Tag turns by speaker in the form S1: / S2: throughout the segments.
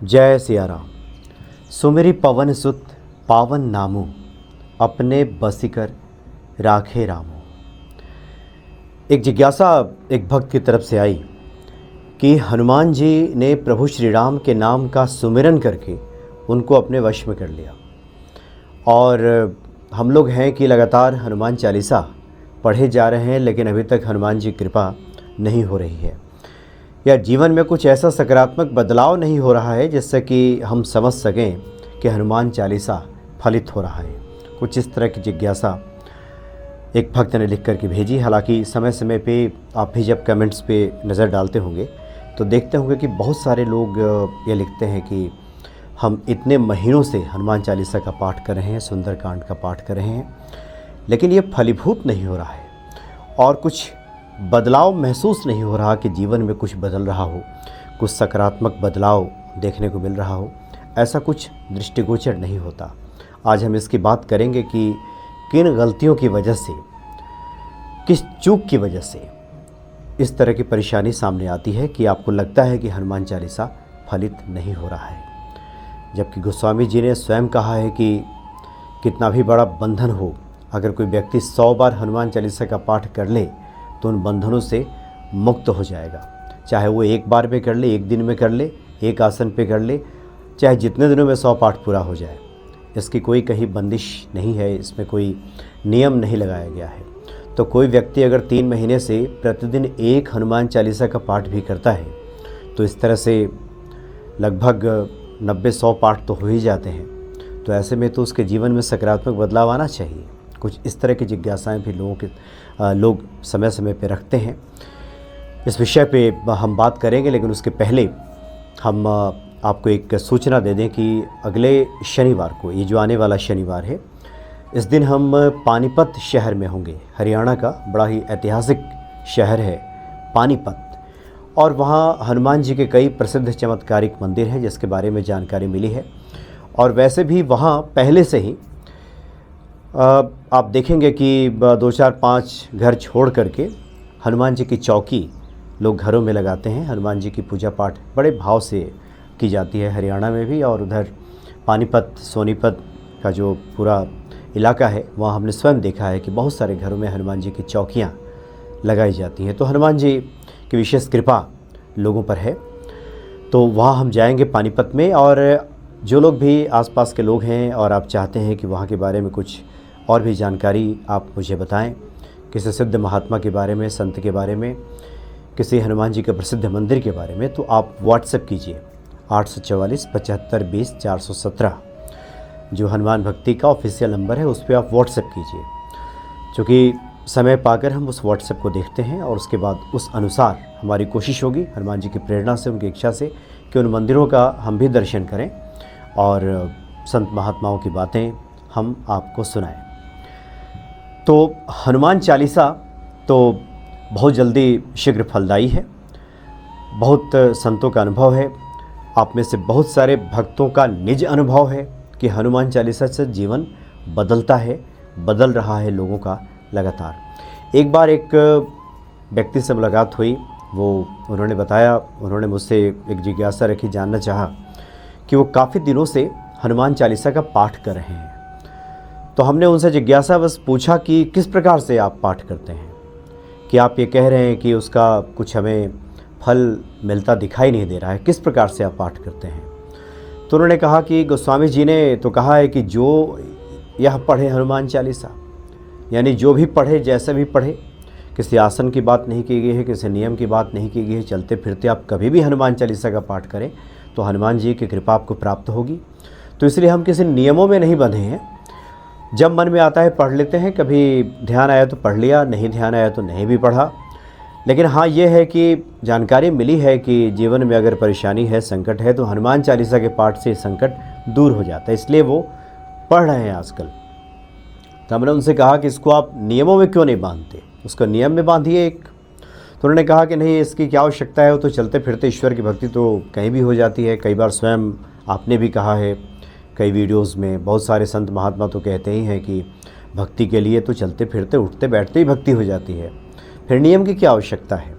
S1: जय सिया राम। सुमेरी पवन सुत पावन नामो, अपने बसिकर राखे रामो। एक जिज्ञासा एक भक्त की तरफ से आई कि हनुमान जी ने प्रभु श्री राम के नाम का सुमिरन करके उनको अपने वश में कर लिया, और हम लोग हैं कि लगातार हनुमान चालीसा पढ़े जा रहे हैं, लेकिन अभी तक हनुमान जी कृपा नहीं हो रही है, या जीवन में कुछ ऐसा सकारात्मक बदलाव नहीं हो रहा है जिससे कि हम समझ सकें कि हनुमान चालीसा फलित हो रहा है। कुछ इस तरह की जिज्ञासा एक भक्त ने लिख कर के भेजी। हालांकि समय समय पे आप भी जब कमेंट्स पे नज़र डालते होंगे तो देखते होंगे कि बहुत सारे लोग ये लिखते हैं कि हम इतने महीनों से हनुमान चालीसा का पाठ कर रहे हैं, सुंदरकांड का पाठ कर रहे हैं, लेकिन ये फलीभूत नहीं हो रहा है और कुछ बदलाव महसूस नहीं हो रहा कि जीवन में कुछ बदल रहा हो, कुछ सकारात्मक बदलाव देखने को मिल रहा हो। ऐसा कुछ दृष्टिगोचर नहीं होता। आज हम इसकी बात करेंगे कि किन गलतियों की वजह से, किस चूक की वजह से इस तरह की परेशानी सामने आती है कि आपको लगता है कि हनुमान चालीसा फलित नहीं हो रहा है। जबकि गोस्वामी जी ने स्वयं कहा है कि कितना भी बड़ा बंधन हो, अगर कोई व्यक्ति 100 बार हनुमान चालीसा का पाठ कर ले तो उन बंधनों से मुक्त हो जाएगा। चाहे वो एक बार में कर ले, एक दिन में कर ले, एक आसन पे कर ले, चाहे जितने दिनों में 100 पाठ पूरा हो जाए, इसकी कोई कहीं बंदिश नहीं है, इसमें कोई नियम नहीं लगाया गया है। तो कोई व्यक्ति अगर 3 महीने से प्रतिदिन एक हनुमान चालीसा का पाठ भी करता है तो इस तरह से लगभग 90-100 पाठ तो हो ही जाते हैं। तो ऐसे में तो उसके जीवन में सकारात्मक बदलाव आना चाहिए। कुछ इस तरह की जिज्ञासाएं भी लोग समय समय पे रखते हैं। इस विषय पे हम बात करेंगे, लेकिन उसके पहले हम आपको एक सूचना दे दें कि अगले शनिवार को, ये जो आने वाला शनिवार है, इस दिन हम पानीपत शहर में होंगे। हरियाणा का बड़ा ही ऐतिहासिक शहर है पानीपत, और वहाँ हनुमान जी के कई प्रसिद्ध चमत्कारिक मंदिर हैं जिसके बारे में जानकारी मिली है। और वैसे भी वहाँ पहले से ही आप देखेंगे कि 2-4-5 घर छोड़ करके हनुमान जी की चौकी लोग घरों में लगाते हैं। हनुमान जी की पूजा पाठ बड़े भाव से की जाती है हरियाणा में भी, और उधर पानीपत सोनीपत का जो पूरा इलाका है वहाँ हमने स्वयं देखा है कि बहुत सारे घरों में हनुमान जी की चौकियाँ लगाई जाती हैं। तो हनुमान जी की विशेष कृपा लोगों पर है। तो वहाँ हम जाएंगे पानीपत में, और जो लोग भी आसपास के लोग हैं और आप चाहते हैं कि वहाँ के बारे में कुछ और भी जानकारी आप मुझे बताएं, किसी सिद्ध महात्मा के बारे में, संत के बारे में, किसी हनुमान जी के प्रसिद्ध मंदिर के बारे में, तो आप व्हाट्सएप कीजिए 844 75 20 417, जो हनुमान भक्ति का ऑफिशियल नंबर है, उस पर आप व्हाट्सएप कीजिए। क्योंकि समय पाकर हम उस व्हाट्सएप को देखते हैं और उसके बाद उस अनुसार हमारी कोशिश होगी हनुमान जी की प्रेरणा से, उनकी इच्छा से, कि उन मंदिरों का हम भी दर्शन करें और संत महात्माओं की बातें हम आपको सुनाएं। तो हनुमान चालीसा तो बहुत जल्दी शीघ्र फलदायी है। बहुत संतों का अनुभव है, आप में से बहुत सारे भक्तों का निज अनुभव है कि हनुमान चालीसा से जीवन बदलता है, बदल रहा है लोगों का लगातार। एक बार एक व्यक्ति से मुलाकात हुई, उन्होंने बताया, उन्होंने मुझसे एक जिज्ञासा रखी, जानना चाहा कि वो काफ़ी दिनों से हनुमान चालीसा का पाठ कर रहे हैं। तो हमने उनसे जिज्ञासा बस पूछा कि किस प्रकार से आप पाठ करते हैं, कि आप ये कह रहे हैं कि उसका कुछ हमें फल मिलता दिखाई नहीं दे रहा है, किस प्रकार से आप पाठ करते हैं। तो उन्होंने कहा कि गोस्वामी जी ने तो कहा है कि जो यह पढ़े हनुमान चालीसा, यानी जो भी पढ़े, जैसे भी पढ़े, किसी आसन की बात नहीं की गई है, किसी नियम की बात नहीं की गई है, चलते फिरते आप कभी भी हनुमान चालीसा का पाठ करें तो हनुमान जी की कृपा आपको प्राप्त होगी। तो इसलिए हम किसी नियमों में नहीं बंधे हैं। जब मन में आता है पढ़ लेते हैं, कभी ध्यान आया तो पढ़ लिया, नहीं ध्यान आया तो नहीं भी पढ़ा। लेकिन हाँ, ये है कि जानकारी मिली है कि जीवन में अगर परेशानी है, संकट है, तो हनुमान चालीसा के पाठ से संकट दूर हो जाता है, इसलिए वो पढ़ रहे हैं आजकल। तो हमने उनसे कहा कि इसको आप नियमों में क्यों नहीं बांधते, उसको नियम में बांधिए एक। तो उन्होंने कहा कि नहीं, इसकी क्या आवश्यकता है, वो तो चलते फिरते ईश्वर की भक्ति तो कहीं भी हो जाती है। कई बार स्वयं आपने भी कहा है कई वीडियोज़ में, बहुत सारे संत महात्मा तो कहते ही हैं कि भक्ति के लिए तो चलते फिरते उठते बैठते ही भक्ति हो जाती है, फिर नियम की क्या आवश्यकता है।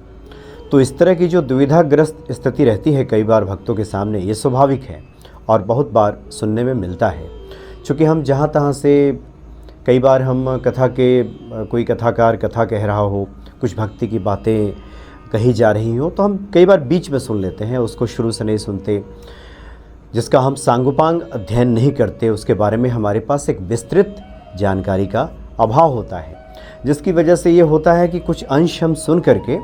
S1: तो इस तरह की जो दुविधाग्रस्त स्थिति रहती है कई बार भक्तों के सामने, ये स्वाभाविक है और बहुत बार सुनने में मिलता है। चूँकि हम जहाँ तहाँ से कई बार हम कोई कथाकार कथा कह रहा हो, कुछ भक्ति की बातें कही जा रही हो, तो हम कई बार बीच में सुन लेते हैं, उसको शुरू से नहीं सुनते। जिसका हम सांगोपांग अध्ययन नहीं करते, उसके बारे में हमारे पास एक विस्तृत जानकारी का अभाव होता है, जिसकी वजह से ये होता है कि कुछ अंश हम सुन करके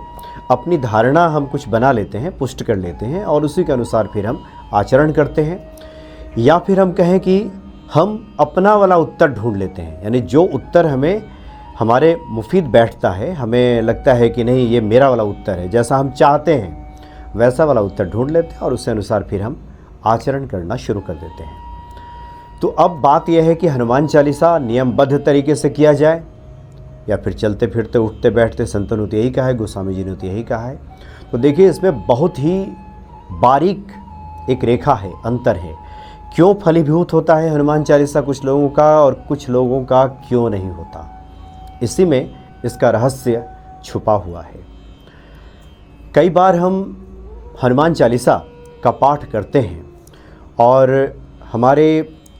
S1: अपनी धारणा हम कुछ बना लेते हैं, पुष्ट कर लेते हैं और उसी के अनुसार फिर हम आचरण करते हैं, या फिर हम कहें कि हम अपना वाला उत्तर ढूंढ लेते हैं। यानी जो उत्तर हमारे मुफीद बैठता है, हमें लगता है कि नहीं ये मेरा वाला उत्तर है, जैसा हम चाहते हैं वैसा वाला उत्तर ढूंढ लेते हैं और उसके अनुसार फिर हम आचरण करना शुरू कर देते हैं। तो अब बात यह है कि हनुमान चालीसा नियमबद्ध तरीके से किया जाए या फिर चलते फिरते उठते बैठते। संतों ने तो यही कहा है, गोस्वामी जी ने तो यही कहा है। तो देखिए इसमें बहुत ही बारीक एक रेखा है, अंतर है। क्यों फलीभूत होता है हनुमान चालीसा कुछ लोगों का और कुछ लोगों का क्यों नहीं होता, इसी में इसका रहस्य छुपा हुआ है। कई बार हम हनुमान चालीसा का पाठ करते हैं और हमारे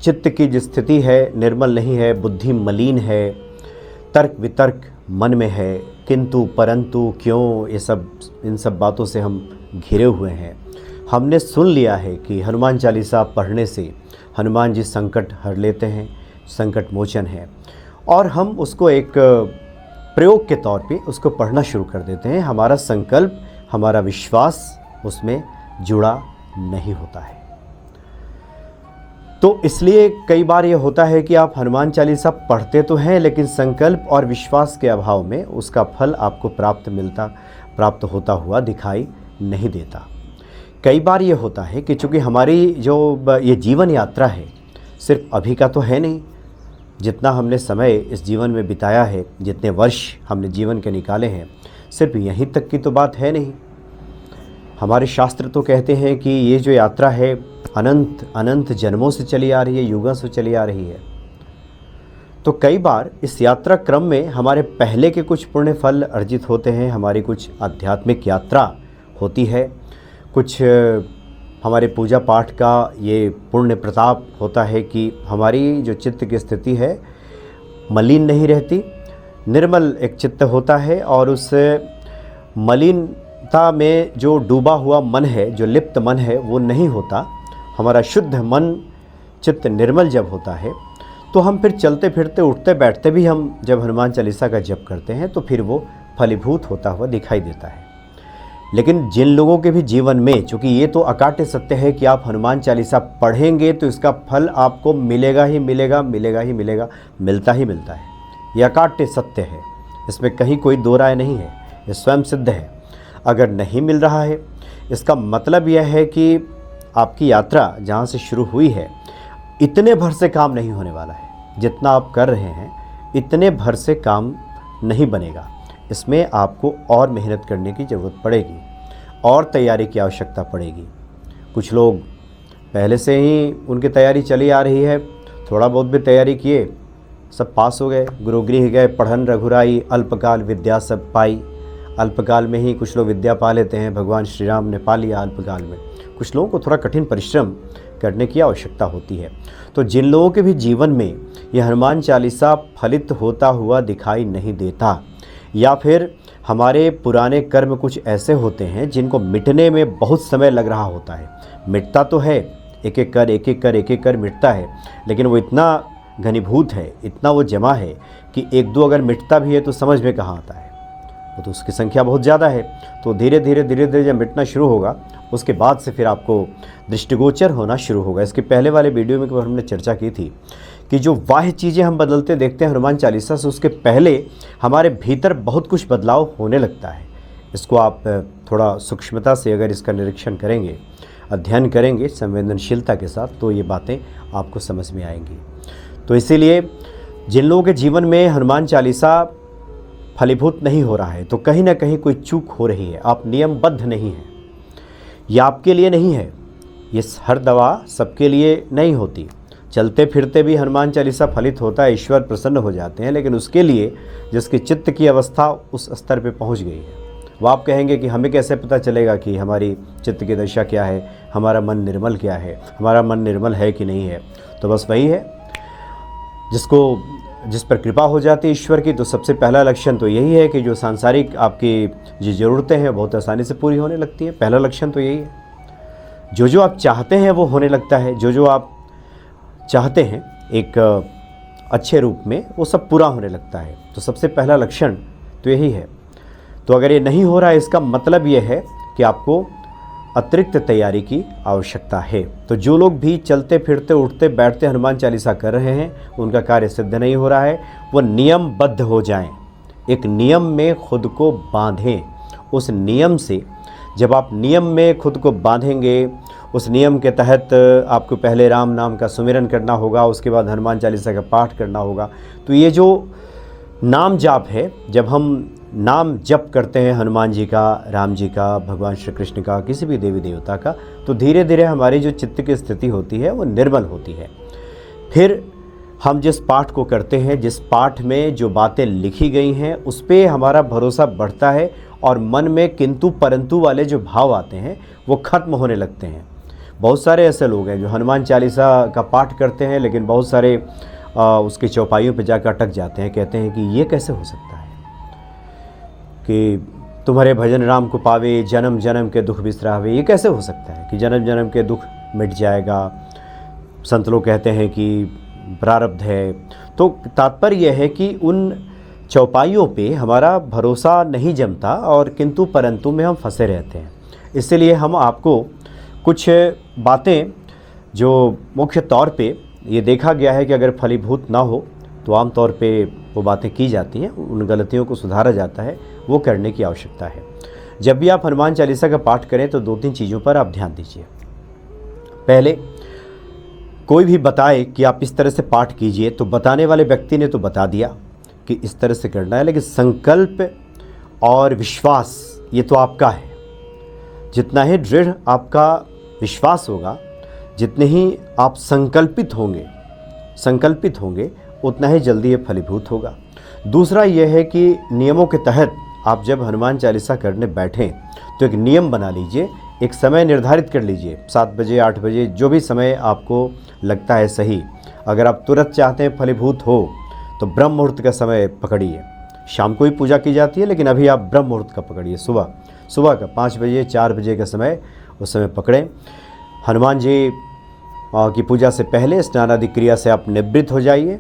S1: चित्त की जो स्थिति है निर्मल नहीं है, बुद्धि मलिन है, तर्क वितर्क मन में है, किंतु परंतु क्यों, इन सब बातों से हम घिरे हुए हैं। हमने सुन लिया है कि हनुमान चालीसा पढ़ने से हनुमान जी संकट हर लेते हैं, संकट मोचन है, और हम उसको एक प्रयोग के तौर पे उसको पढ़ना शुरू कर देते हैं। हमारा संकल्प, हमारा विश्वास उसमें जुड़ा नहीं होता है। तो इसलिए कई बार ये होता है कि आप हनुमान चालीसा पढ़ते तो हैं, लेकिन संकल्प और विश्वास के अभाव में उसका फल आपको प्राप्त होता हुआ दिखाई नहीं देता। कई बार ये होता है कि चूँकि हमारी जो ये जीवन यात्रा है सिर्फ अभी का तो है नहीं। जितना हमने समय इस जीवन में बिताया है, जितने वर्ष हमने जीवन के निकाले हैं, सिर्फ यहीं तक की तो बात है नहीं। हमारे शास्त्र तो कहते हैं कि ये जो यात्रा है अनंत अनंत जन्मों से चली आ रही है, युगों से चली आ रही है। तो कई बार इस यात्रा क्रम में हमारे पहले के कुछ पुण्य फल अर्जित होते हैं, हमारी कुछ आध्यात्मिक यात्रा होती है, कुछ हमारे पूजा पाठ का ये पुण्य प्रताप होता है कि हमारी जो चित्त की स्थिति है मलिन नहीं रहती, निर्मल एक चित्त होता है, और उस मलिनता में जो डूबा हुआ मन है, जो लिप्त मन है, वो नहीं होता। हमारा शुद्ध मन चित्त निर्मल जब होता है तो हम फिर चलते फिरते उठते बैठते भी हम जब हनुमान चालीसा का जप करते हैं तो फिर वो फलीभूत होता हुआ दिखाई देता है। लेकिन जिन लोगों के भी जीवन में, चूँकि ये तो अकाट्य सत्य है कि आप हनुमान चालीसा पढ़ेंगे तो इसका फल आपको मिलेगा ही मिलेगा, मिलेगा ही मिलेगा, मिलता ही मिलता है। यह अकाट्य सत्य है, इसमें कहीं कोई दो राय नहीं है, ये स्वयं सिद्ध है। अगर नहीं मिल रहा है इसका मतलब यह है कि आपकी यात्रा जहाँ से शुरू हुई है इतने भर से काम नहीं होने वाला है। जितना आप कर रहे हैं इतने भर से काम नहीं बनेगा, इसमें आपको और मेहनत करने की ज़रूरत पड़ेगी और तैयारी की आवश्यकता पड़ेगी। कुछ लोग पहले से ही उनकी तैयारी चली आ रही है, थोड़ा बहुत भी तैयारी किए, सब पास हो गए, गुरुगृह गए, पढ़न रघुराई, अल्पकाल विद्या सब पाई। अल्पकाल में ही कुछ लोग विद्या पा लेते हैं, भगवान श्री राम ने पा लिया अल्पकाल में। कुछ लोगों को थोड़ा कठिन परिश्रम करने की आवश्यकता होती है। तो जिन लोगों के भी जीवन में यह हनुमान चालीसा फलित होता हुआ दिखाई नहीं देता, या फिर हमारे पुराने कर्म कुछ ऐसे होते हैं जिनको मिटने में बहुत समय लग रहा होता है, मिटता तो है, एक एक कर मिटता है, लेकिन वो इतना घनीभूत है, इतना वो जमा है कि एक दो अगर मिटता भी है तो समझ में कहाँ आता है, वो तो उसकी संख्या बहुत ज़्यादा है। तो धीरे धीरे जब मिटना शुरू होगा उसके बाद से फिर आपको दृष्टिगोचर होना शुरू होगा। इसके पहले वाले वीडियो में हमने चर्चा की थी कि जो बाह्य चीज़ें हम बदलते देखते हैं हनुमान चालीसा से, उसके पहले हमारे भीतर बहुत कुछ बदलाव होने लगता है। इसको आप थोड़ा सूक्ष्मता से अगर इसका निरीक्षण करेंगे, अध्ययन करेंगे संवेदनशीलता के साथ, तो ये बातें आपको समझ में आएंगी। तो इसीलिए जिन लोगों के जीवन में हनुमान चालीसा फलीभूत नहीं हो रहा है तो कहीं ना कहीं कोई चूक हो रही है, आप नियमबद्ध नहीं हैं। ये आपके लिए नहीं है, ये हर दवा सबके लिए नहीं होती। चलते फिरते भी हनुमान चालीसा फलित होता है, ईश्वर प्रसन्न हो जाते हैं, लेकिन उसके लिए जिसकी चित्त की अवस्था उस स्तर पे पहुंच गई है वो आप कहेंगे कि हमें कैसे पता चलेगा कि हमारी चित्त की दशा क्या है, हमारा मन निर्मल क्या है, हमारा मन निर्मल है कि नहीं है। तो बस वही है, जिस पर कृपा हो जाती है ईश्वर की, तो सबसे पहला लक्षण तो यही है कि जो सांसारिक आपकी जो ज़रूरतें हैं बहुत आसानी से पूरी होने लगती हैं। पहला लक्षण तो यही है, जो आप चाहते हैं वो होने लगता है, जो आप चाहते हैं एक अच्छे रूप में वो सब पूरा होने लगता है। तो सबसे पहला लक्षण तो यही है। तो अगर ये नहीं हो रहा है, इसका मतलब ये है कि आपको अतिरिक्त तैयारी की आवश्यकता है। तो जो लोग भी चलते फिरते उठते बैठते हनुमान चालीसा कर रहे हैं, उनका कार्य सिद्ध नहीं हो रहा है, वो नियमबद्ध हो जाएं, एक नियम में खुद को बांधें। उस नियम से जब आप नियम में खुद को बांधेंगे, उस नियम के तहत आपको पहले राम नाम का सुमिरन करना होगा, उसके बाद हनुमान चालीसा का पाठ करना होगा। तो ये जो नाम जाप है, जब हम नाम जप करते हैं हनुमान जी का, राम जी का, भगवान श्री कृष्ण का, किसी भी देवी देवता का, तो धीरे धीरे हमारी जो चित्त की स्थिति होती है वो निर्मल होती है। फिर हम जिस पाठ को करते हैं, जिस पाठ में जो बातें लिखी गई हैं उस पर हमारा भरोसा बढ़ता है और मन में किंतु परंतु वाले जो भाव आते हैं वो खत्म होने लगते हैं। बहुत सारे ऐसे लोग हैं जो हनुमान चालीसा का पाठ करते हैं लेकिन बहुत सारे उसके चौपाइयों पर जाकर अटक जाते हैं, कहते हैं कि ये कैसे हो सकता है कि तुम्हारे भजन राम को पावे, जन्म जन्म के दुख बिसरावे। ये कैसे हो सकता है कि जन्म जन्म के दुख मिट जाएगा। संत लोग कहते हैं कि प्रारब्ध है। तो तात्पर्य यह है कि उन चौपाइयों पे हमारा भरोसा नहीं जमता और किंतु परंतु में हम फंसे रहते हैं। इसलिए हम आपको कुछ बातें जो मुख्य तौर पे ये देखा गया है कि अगर फलीभूत ना हो तो आम तौर पे वो बातें की जाती हैं, उन गलतियों को सुधारा जाता है, वो करने की आवश्यकता है। जब भी आप हनुमान चालीसा का पाठ करें तो 2-3 चीज़ों पर आप ध्यान दीजिए। पहले, कोई भी बताए कि आप इस तरह से पाठ कीजिए तो बताने वाले व्यक्ति ने तो बता दिया कि इस तरह से करना है, लेकिन संकल्प और विश्वास ये तो आपका है। जितना ही दृढ़ आपका विश्वास होगा, जितने ही आप संकल्पित होंगे उतना ही जल्दी ये फलीभूत होगा। दूसरा यह है कि नियमों के तहत आप जब हनुमान चालीसा करने बैठें तो एक नियम बना लीजिए, एक समय निर्धारित कर लीजिए, 7 बजे 8 बजे जो भी समय आपको लगता है सही। अगर आप तुरंत चाहते हैं फलीभूत हो तो ब्रह्म मुहूर्त का समय पकड़िए। शाम को ही पूजा की जाती है लेकिन अभी आप ब्रह्म मुहूर्त का पकड़िए, सुबह का 5 बजे 4 बजे का समय, उस समय पकड़ें। हनुमान जी की पूजा से पहले स्नान आदि क्रिया से आप निवृत्त हो जाइए,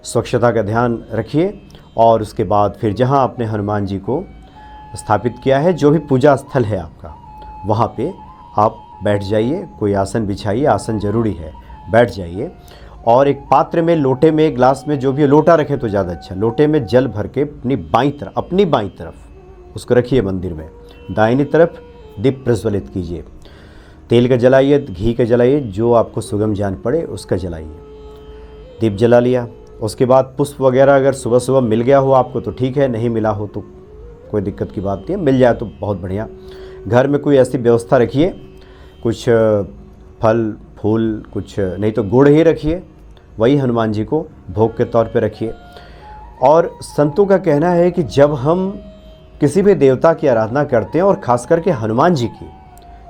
S1: स्वच्छता का ध्यान रखिए और उसके बाद फिर जहाँ आपने हनुमान जी को स्थापित किया है, जो भी पूजा स्थल है आपका, वहाँ पे आप बैठ जाइए। कोई आसन बिछाइए, आसन जरूरी है, बैठ जाइए और एक पात्र में, लोटे में, ग्लास में, जो भी लोटा रखें तो ज़्यादा अच्छा, लोटे में जल भर के अपनी बाईं तरफ उसको रखिए मंदिर में। दाहिनी तरफ दीप प्रज्वलित कीजिए, तेल का जलाइए, घी का जलाइए, जो आपको सुगम जान पड़े उसका जलाइए। दीप जला लिया, उसके बाद पुष्प वगैरह अगर सुबह सुबह मिल गया हो आपको तो ठीक है, नहीं मिला हो तो कोई दिक्कत की बात नहीं है, मिल जाए तो बहुत बढ़िया। घर में कोई ऐसी व्यवस्था रखिए, कुछ फल फूल, कुछ नहीं तो गुड़ ही रखिए, वही हनुमान जी को भोग के तौर पे रखिए। और संतों का कहना है कि जब हम किसी भी देवता की आराधना करते हैं और ख़ास करके हनुमान जी की,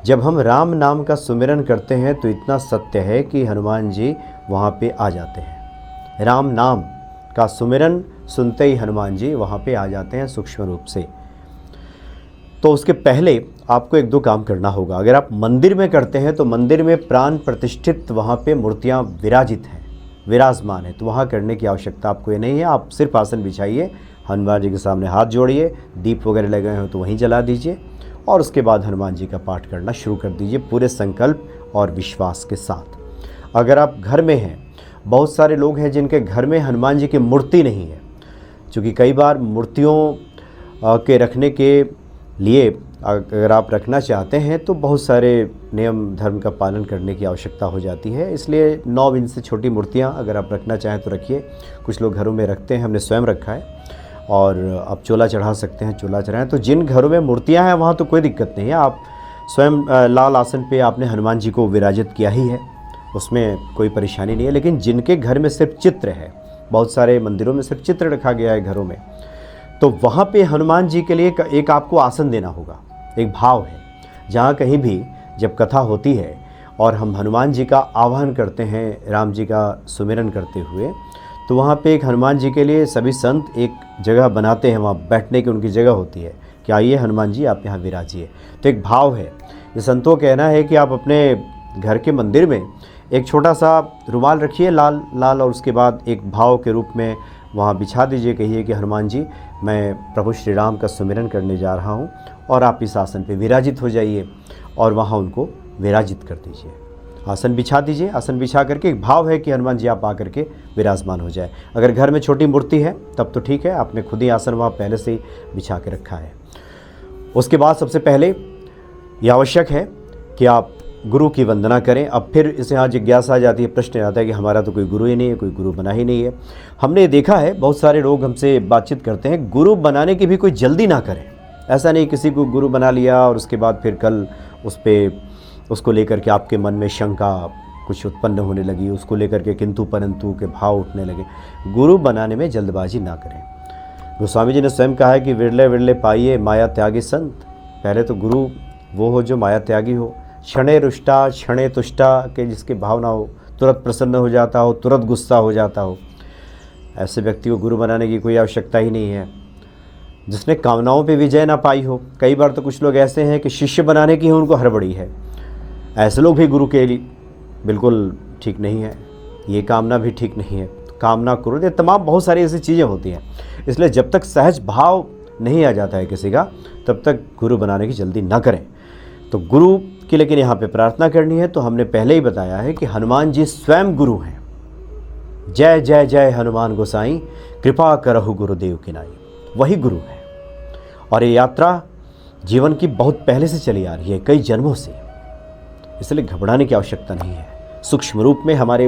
S1: जब हम राम नाम का सुमिरन करते हैं तो इतना सत्य है कि हनुमान जी वहाँ पे आ जाते हैं। राम नाम का सुमिरन सुनते ही हनुमान जी वहाँ पे आ जाते हैं सूक्ष्म रूप से। तो उसके पहले आपको 1-2 काम करना होगा। अगर आप मंदिर में करते हैं तो मंदिर में प्राण प्रतिष्ठित वहाँ पे मूर्तियाँ विराजित हैं, विराजमान है, तो वहाँ करने की आवश्यकता आपको ये नहीं है। आप सिर्फ आसन बिछाइए, हनुमान जी के सामने हाथ जोड़िए, दीप वगैरह लगे हो तो वहीं जला दीजिए और उसके बाद हनुमान जी का पाठ करना शुरू कर दीजिए पूरे संकल्प और विश्वास के साथ। अगर आप घर में हैं, बहुत सारे लोग हैं जिनके घर में हनुमान जी की मूर्ति नहीं है, क्योंकि कई बार मूर्तियों के रखने के लिए अगर आप रखना चाहते हैं तो बहुत सारे नियम धर्म का पालन करने की आवश्यकता हो जाती है। इसलिए 9 इंच से छोटी मूर्तियां अगर आप रखना चाहें तो रखिए। कुछ लोग घरों में रखते हैं, हमने स्वयं रखा है, और आप चोला चढ़ा सकते हैं, चोला चढ़ाएं। तो जिन घरों में मूर्तियां हैं वहाँ तो कोई दिक्कत नहीं है, आप स्वयं लाल आसन पे आपने हनुमान जी को विराजित किया ही है, उसमें कोई परेशानी नहीं है। लेकिन जिनके घर में सिर्फ चित्र है, बहुत सारे मंदिरों में सिर्फ चित्र रखा गया है घरों में, तो वहाँ पे हनुमान जी के लिए एक आपको आसन देना होगा। एक भाव है, जहाँ कहीं भी जब कथा होती है और हम हनुमान जी का आह्वान करते हैं, राम जी का सुमिरन करते हुए, तो वहाँ पे एक हनुमान जी के लिए सभी संत एक जगह बनाते हैं, वहाँ बैठने की उनकी जगह होती है कि आइए हनुमान जी आप यहाँ विराजिए। तो एक भाव है। ये संतों का कहना है कि आप अपने घर के मंदिर में एक छोटा सा रुमाल रखिए लाल लाल, और उसके बाद एक भाव के रूप में वहाँ बिछा दीजिए। कहिए कि हनुमान जी मैं प्रभु श्री राम का सुमिरन करने जा रहा हूँ और आप इस आसन पे विराजित हो जाइए, और वहाँ उनको विराजित कर दीजिए। आसन बिछा दीजिए। आसन बिछा करके एक भाव है कि हनुमान जी आप आकर के विराजमान हो जाए। अगर घर में छोटी मूर्ति है तब तो ठीक है, आपने खुद ही आसन वहाँ पहले से ही बिछा के रखा है। उसके बाद सबसे पहले ये आवश्यक है कि आप गुरु की वंदना करें। अब फिर इसे यहाँ जिज्ञासा आ जाती है, प्रश्न आता है कि हमारा तो कोई गुरु ही नहीं है, कोई गुरु बना ही नहीं है। हमने देखा है बहुत सारे लोग हमसे बातचीत करते हैं, गुरु बनाने की भी कोई जल्दी ना करें। ऐसा नहीं किसी को गुरु बना लिया और उसके बाद फिर कल उसको लेकर के आपके मन में शंका कुछ उत्पन्न होने लगी, उसको लेकर के किंतु परंतु के भाव उठने लगे। गुरु बनाने में जल्दबाजी ना करें। गोस्वामी जी ने स्वयं कहा है कि विरले विरले पाइए माया त्यागी संत। पहले तो गुरु वो हो जो माया त्यागी हो, क्षणे रुष्टा क्षणे तुष्टा के जिसकी भावना हो, तुरंत प्रसन्न हो जाता हो, तुरंत गुस्सा हो जाता हो। ऐसे व्यक्ति को गुरु बनाने की कोई आवश्यकता ही नहीं है। जिसने कामनाओं पे विजय ना पाई हो। कई बार तो कुछ लोग ऐसे हैं कि शिष्य बनाने की उनको हड़बड़ी है। ऐसे लोग भी गुरु के लिए बिल्कुल ठीक नहीं है। ये कामना भी ठीक नहीं है। कामना क्रोध, ये तमाम बहुत सारी ऐसी चीज़ें होती हैं। इसलिए जब तक सहज भाव नहीं आ जाता है किसी का, तब तक गुरु बनाने की जल्दी ना करें। तो गुरु की लेकिन यहाँ पे प्रार्थना करनी है। तो हमने पहले ही बताया है कि हनुमान जी स्वयं गुरु हैं। जय जय जय हनुमान गोसाई, कृपा करहु गुरुदेव की नाई। वही गुरु है। और ये यात्रा जीवन की बहुत पहले से चली आ रही है, कई जन्मों से। इसलिए घबराने की आवश्यकता नहीं है। सूक्ष्म रूप में हमारे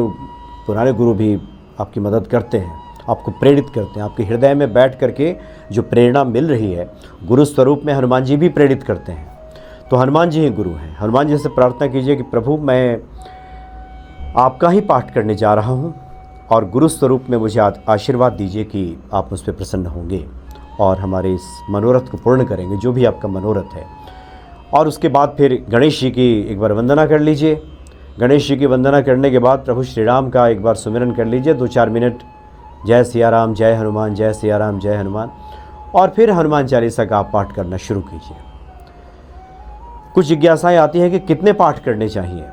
S1: पुराने गुरु भी आपकी मदद करते हैं, आपको प्रेरित करते हैं। आपके हृदय में बैठ करके जो प्रेरणा मिल रही है, गुरु स्वरूप में हनुमान जी भी प्रेरित करते हैं। तो हनुमान जी ही गुरु हैं। हनुमान जी से प्रार्थना कीजिए कि प्रभु मैं आपका ही पाठ करने जा रहा हूँ और गुरु स्वरूप में मुझे आशीर्वाद दीजिए कि आप मुझ पर प्रसन्न होंगे और हमारे इस मनोरथ को पूर्ण करेंगे, जो भी आपका मनोरथ है। और उसके बाद फिर गणेश जी की एक बार वंदना कर लीजिए। गणेश जी की वंदना करने के बाद प्रभु श्री राम का एक बार सुमिरन कर लीजिए 2-4 मिनट। जय सिया राम, जय हनुमान, जय सिया राम, जय हनुमान। और फिर हनुमान चालीसा का आप पाठ करना शुरू कीजिए। कुछ जिज्ञासाएं आती हैं कि कितने पाठ करने चाहिए।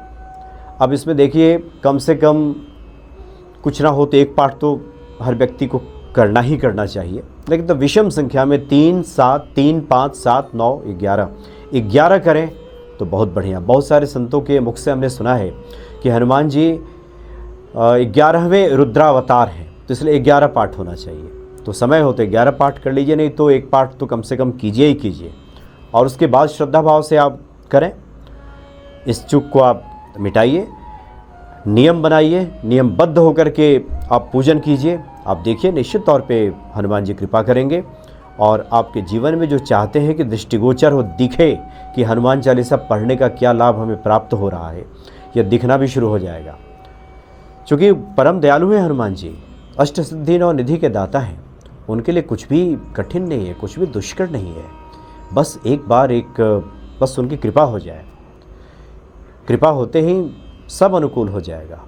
S1: अब इसमें देखिए, कम से कम कुछ ना हो तो एक पाठ तो हर व्यक्ति को करना ही करना चाहिए। लेकिन तो विषम संख्या में 3, 7, 3, 5, 7, 9, 11 करें तो बहुत बढ़िया। बहुत सारे संतों के मुख से हमने सुना है कि हनुमान जी 11वें रुद्रावतार हैं, तो इसलिए 11 पाठ होना चाहिए। तो समय हो तो 11 पाठ कर लीजिए, नहीं तो एक पाठ तो कम से कम कीजिए ही कीजिए। और उसके बाद श्रद्धा भाव से आप करें। इस चूक को आप मिटाइए, नियम बनाइए, नियमबद्ध होकर के आप पूजन कीजिए। आप देखिए निश्चित तौर पे हनुमान जी कृपा करेंगे और आपके जीवन में जो चाहते हैं कि दृष्टिगोचर हो, दिखे कि हनुमान चालीसा पढ़ने का क्या लाभ हमें प्राप्त हो रहा है, यह दिखना भी शुरू हो जाएगा। क्योंकि परम दयालु है हनुमान जी, अष्ट सिद्धि नौ निधि के दाता हैं। उनके लिए कुछ भी कठिन नहीं है, कुछ भी दुष्कर नहीं है। बस एक बार बस उनकी कृपा हो जाए। कृपा होते ही सब अनुकूल हो जाएगा।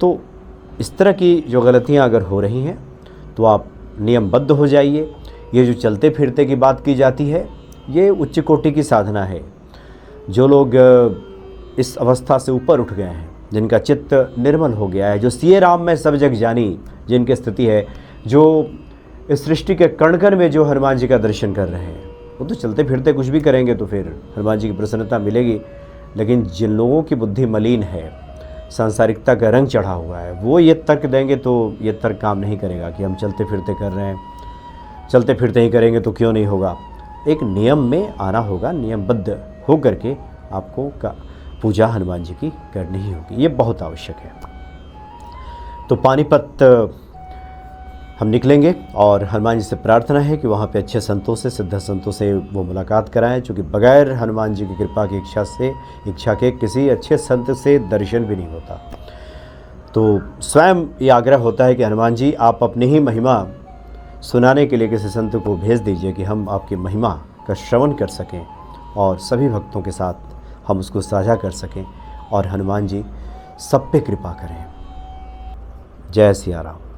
S1: तो इस तरह की जो गलतियां अगर हो रही हैं तो आप नियमबद्ध हो जाइए। ये जो चलते फिरते की बात की जाती है, ये उच्च कोटि की साधना है। जो लोग इस अवस्था से ऊपर उठ गए हैं, जिनका चित्त निर्मल हो गया है, जो सिए राम में सब जग जानी जिनकी स्थिति है, जो इस सृष्टि के कण कण में जो हनुमान जी का दर्शन कर रहे हैं, वो तो चलते फिरते कुछ भी करेंगे तो फिर हनुमान जी की प्रसन्नता मिलेगी। लेकिन जिन लोगों की बुद्धि मलिन है, सांसारिकता का रंग चढ़ा हुआ है, वो ये तर्क देंगे तो ये तर्क काम नहीं करेगा कि हम चलते फिरते कर रहे हैं, चलते फिरते ही करेंगे तो क्यों नहीं होगा। एक नियम में आना होगा, नियमबद्ध हो करके आपको पूजा हनुमान जी की करनी ही होगी। ये बहुत आवश्यक है। तो पानीपत हम निकलेंगे और हनुमान जी से प्रार्थना है कि वहाँ पे अच्छे संतों से, सिद्ध संतों से वो मुलाकात कराएं, क्योंकि बगैर हनुमान जी की कृपा की इच्छा के किसी अच्छे संत से दर्शन भी नहीं होता। तो स्वयं ये आग्रह होता है कि हनुमान जी आप अपनी ही महिमा सुनाने के लिए किसी संत को भेज दीजिए कि हम आपकी महिमा का श्रवण कर सकें और सभी भक्तों के साथ हम उसको साझा कर सकें और हनुमान जी सब पे कृपा करें। जय सिया राम।